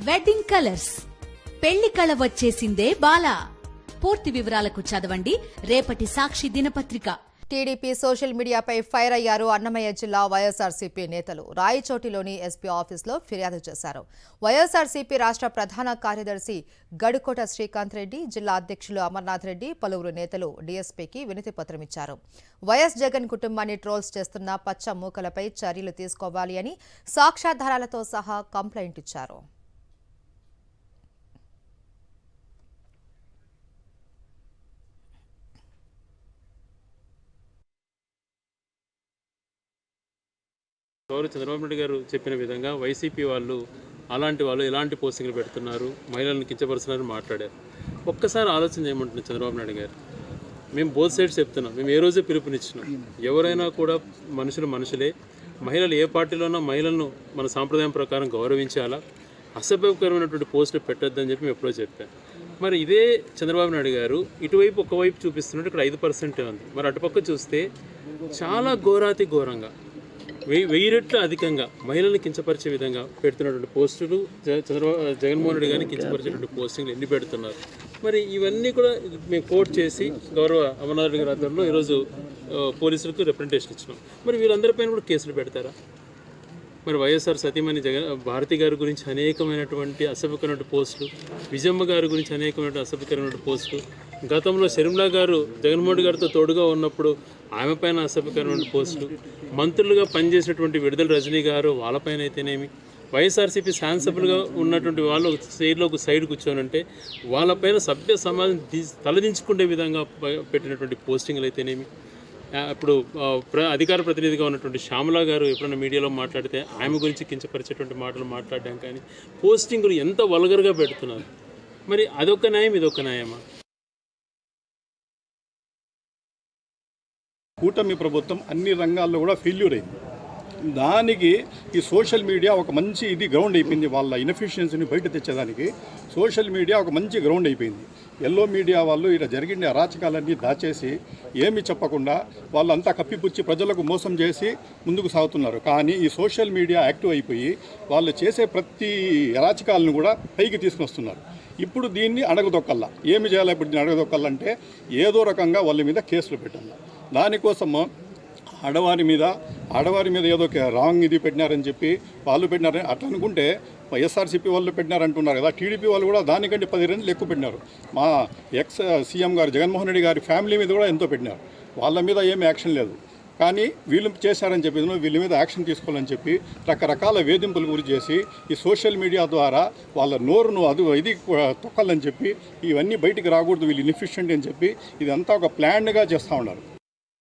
Wedding colours పెళ్లి కళ వచ్చేసిందే బాలా. పూర్తి వివరాలకు చదవండి రేపటి సాక్షి దినపత్రిక. టీడీపీ సోషల్ మీడియాపై ఫైర్ అయ్యారు అన్నమయ్య జిల్లా వైఎస్ఆర్సీపీ నేతలు. రాయచోటిలోని ఎస్పీ ఆఫీసులో ఫిర్యాదు చేశారు. వైఎస్ఆర్సీపీ రాష్ట్ర ప్రధాన కార్యదర్శి గడుకోట శ్రీకాంత్ రెడ్డి, జిల్లా అధ్యక్షులు అమర్నాథ్ రెడ్డి, పలువురు నేతలు డీఎస్పీకి వినతి పత్రం ఇచ్చారు. వైఎస్ జగన్ కుటుంబాన్ని ట్రోల్స్ చేస్తున్న పచ్చ మూకలపై చర్యలు తీసుకోవాలి అని సాక్ష్యాధారాలతో సహా కంప్లైంట్ ఇచ్చారు. చంద్రబాబు నాయుడు గారు చెప్పిన విధంగా వైసీపీ వాళ్ళు ఎలాంటి పోస్టింగ్లు పెడుతున్నారు, మహిళలను కించపరుస్తున్నారని మాట్లాడారు. ఒక్కసారి ఆలోచన చేయమంటున్నాం చంద్రబాబు నాయుడు గారు. మేము బోత్ సైడ్స్ చెప్తున్నాం. మేము ఏ రోజే పిలుపునిచ్చినాం, ఎవరైనా కూడా మనుషులే. మహిళలు ఏ పార్టీలోనో మహిళలను మన సాంప్రదాయం ప్రకారం గౌరవించాలా, అసభ్యకరమైనటువంటి పోస్టులు పెట్టొద్దని చెప్పి మేము ఎప్పుడో చెప్పాం. మరి ఇదే చంద్రబాబు నాయుడు గారు ఇటువైపు ఒకవైపు చూపిస్తున్నట్టు ఇక్కడ 5% ఉంది. మరి అటుపక్క చూస్తే చాలా ఘోరంగా 1000 రెట్లు అధికంగా మహిళలను కించపరిచే విధంగా పెడుతున్నటువంటి పోస్టులు, జగన్మోహన్ రెడ్డి గారిని కించపరిచేటువంటి పోస్టింగ్లు ఎన్ని పెడుతున్నారు. మరి ఇవన్నీ కూడా మేము కోర్టు చేసి గౌరవ అమర్నాథ్ రెడ్డి గారి ఆధ్వర్యంలో ఈరోజు పోలీసులకు రిప్రజెంటేషన్ ఇచ్చినాం. మరి వీళ్ళందరిపైన కూడా కేసులు పెడతారా? మరి వైఎస్ఆర్ సతీమణి భారతి గారి గురించి అనేకమైనటువంటి అసభ్యకరమైన పోస్టులు, విజయమ్మ గారి గురించి అనేకమైన అసభ్యకరమైన పోస్టులు, గతంలో షర్మిలా గారు జగన్మోహన్ రెడ్డి గారితో తోడుగా ఉన్నప్పుడు ఆమె పైన అసభ్యకరమైన పోస్టులు, మంత్రులుగా పనిచేసినటువంటి విడుదల రజనీ గారు వాళ్ళపైన అయితేనేమి, వైఎస్ఆర్సీపీ శాసనసభ్యులుగా ఉన్నటువంటి వాళ్ళు స్టేట్లో ఒక సైడ్ కూర్చోనంటే వాళ్ళపైన సభ్య సమాజం తలదించుకునే విధంగా పెట్టినటువంటి పోస్టింగ్లు అయితేనేమి, ఇప్పుడు అధికార ప్రతినిధిగా ఉన్నటువంటి శ్యామలా గారు ఎప్పుడైనా మీడియాలో మాట్లాడితే ఆమె గురించి కించపరిచేటువంటి మాటలు మాట్లాడడం కానీ పోస్టింగులు ఎంత వల్గర్గా పెడుతున్నారు. మరి అదొక న్యాయం, ఇదొక న్యాయమా? కూటమి ప్రభుత్వం అన్ని రంగాల్లో కూడా ఫెయిల్యూర్ అయింది. దానికి ఈ సోషల్ మీడియా ఒక మంచి గ్రౌండ్ అయిపోయింది. వాళ్ళ ఇన్ఎఫిషియన్సీని బయట తెచ్చేదానికి సోషల్ మీడియా ఒక మంచి గ్రౌండ్ అయిపోయింది. ఎల్లో మీడియా వాళ్ళు ఇలా జరిగిన అరాచకాలన్నీ దాచేసి ఏమీ చెప్పకుండా వాళ్ళంతా కప్పిపుచ్చి ప్రజలకు మోసం చేసి ముందుకు సాగుతున్నారు. కానీ ఈ సోషల్ మీడియా యాక్టివ్ అయిపోయి వాళ్ళు చేసే ప్రతి అరాచకాలను కూడా పైకి తీసుకుని వస్తున్నారు. ఇప్పుడు దీన్ని అడగదొక్కల్లా. ఏమి చేయాలి? ఇప్పుడు దీన్ని అడగదొక్కాలంటే ఏదో రకంగా వాళ్ళ మీద కేసులు పెట్టాలి. దానికోసము ఆడవారి మీద ఏదో రాంగ్ పెట్టినారని చెప్పి వాళ్ళు పెట్టినారని అట్లా అనుకుంటే వైఎస్ఆర్సీపీ వాళ్ళు పెట్టినారంటున్నారు కదా, టీడీపీ వాళ్ళు కూడా దానికంటే 10 రెట్లు ఎక్కువ పెట్టినారు. మా ఎక్స్ సీఎం గారు జగన్మోహన్ రెడ్డి గారి ఫ్యామిలీ మీద కూడా ఎంతో పెట్టినారు. వాళ్ళ మీద ఏమీ యాక్షన్ లేదు. కానీ వీళ్ళు చేశారని చెప్పి వీళ్ళ మీద యాక్షన్ తీసుకోవాలని చెప్పి రకరకాల వేధింపులు గురి చేసి ఈ సోషల్ మీడియా ద్వారా వాళ్ళ నోరును ఇది తొక్కాలని చెప్పి ఇవన్నీ బయటికి రాకూడదు, వీళ్ళు ఇన్ఎఫిషియెంట్ అని చెప్పి ఇదంతా ఒక ప్లాన్గా చేస్తూ ఉన్నారు.